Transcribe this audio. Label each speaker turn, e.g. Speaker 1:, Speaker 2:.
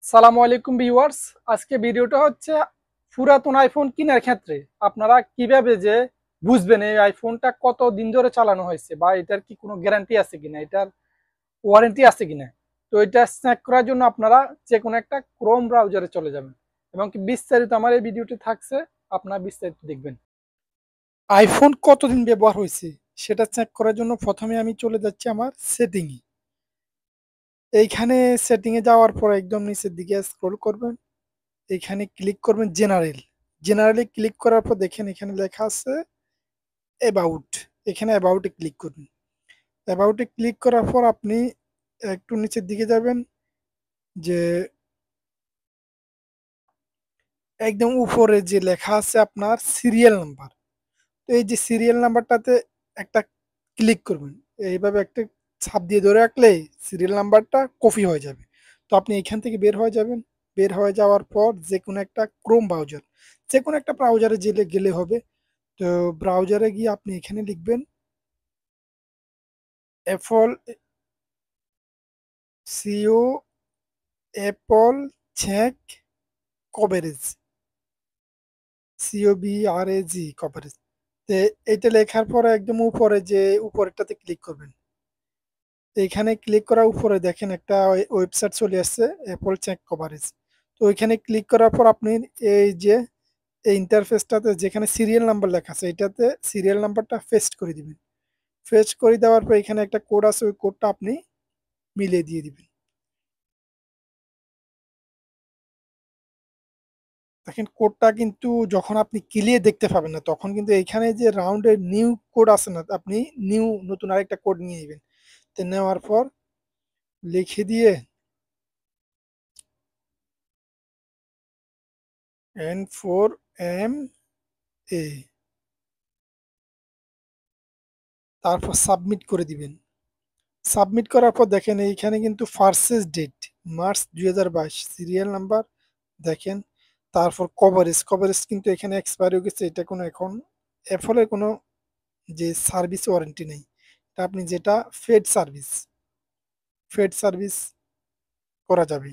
Speaker 1: সালামু আলাইকুম ভিউয়ার্স। আজকে ভিডিওটা হচ্ছে পুরাতন আইফোন কেনার ক্ষেত্রে আপনারা কিভাবে যে বুঝবেন এই আইফোনটা কত দিন ধরে চালানো হয়েছে বা এটার কি কোনো গ্যারান্টি আছে কিনা, এটার ওয়ারেন্টি আছে কিনা। তো এটা চেক করার জন্য আপনারা যে কোনো একটা ক্রোম ব্রাউজারে চলে যাবেন এবং কি বিস্তারিত আমার এই ভিডিওটি থাকছে, আপনারা বিস্তারিত দেখবেন। আইফোন কতদিন ব্যবহার হয়েছে সেটা চেক করার জন্য প্রথমে আমি চলে যাচ্ছি আমার সেটিংয়ে। এইখানে সেটিংয়ে যাওয়ার পর একদম নিচের দিকে স্ক্রল করবেন, এখানে ক্লিক করবেন জেনারেলে ক্লিক করার পর দেখেন এখানে লেখা আছে অ্যাবাউট। এখানে অ্যাবাউটে ক্লিক করবেন। অ্যাবাউটে ক্লিক করার পর আপনি একটু নিচের দিকে যাবেন, যে একদম উপরে যে লেখা আছে আপনার সিরিয়াল নাম্বার। তো এই যে সিরিয়াল নাম্বারটাতে একটা ক্লিক করবেন। এইভাবে একটা ছাপ দিয়ে ধরে রাখলে সিরিয়াল নাম্বারটা কপি হয়ে যাবে। তো আপনি এখান থেকে বের হয়ে যাবেন। বের হয়ে যাওয়ার পর যে কোনো একটা ক্রোম ব্রাউজার, যে কোনো একটা ব্রাউজারে গেলে গেলে হবে। তো ব্রাউজারে গিয়ে আপনি এখানে লিখবেন অ্যাপল সিও Apple check coverage, COVERAGE coverage. তো এটা লেখার পরে একদম উপরে যে উপরেরটাতে ক্লিক করবেন। এইখানে ক্লিক করার উপরে দেখেন একটা ওয়েবসাইট চলে আসছে অ্যাপল চেক কভারেজ। তো ওইখানে ক্লিক করার পর আপনি এই যে এই ইন্টারফেসটাতে যেখানে সিরিয়াল নাম্বার লেখা আছে এটাতে সিরিয়াল নাম্বারটা পেস্ট করে দিবেন। পেস্ট করে দেওয়ার পর এখানে একটা কোড আছে, ওই কোডটা আপনি মিলিয়ে দিয়ে দিবেন। দেখেন কোডটা কিন্তু যখন আপনি ক্লিয়ার দেখতে পাবেন না, তখন কিন্তু এইখানে যে রাউন্ডের নিউ কোড আছে না, আপনি নিউ নতুন আরেকটা কোড নিয়ে নেবেন। তো নেওয়ার পর লিখে দিয়ে N4MA, তারপর সাবমিট করে দিবেন। সাবমিট করার পর দেখেন এইখানে কিন্তু purchase date March 2022, serial number দেখেন। তারপর কভারেজ কিন্তু এখানে এক্সপায়ার হয়ে গেছে। এটা কোনো এখন অ্যাপলের কোনো যে সার্ভিস ওয়ারেন্টি নেই। এটা আপনি যেটা ফেড সার্ভিস করা যাবে।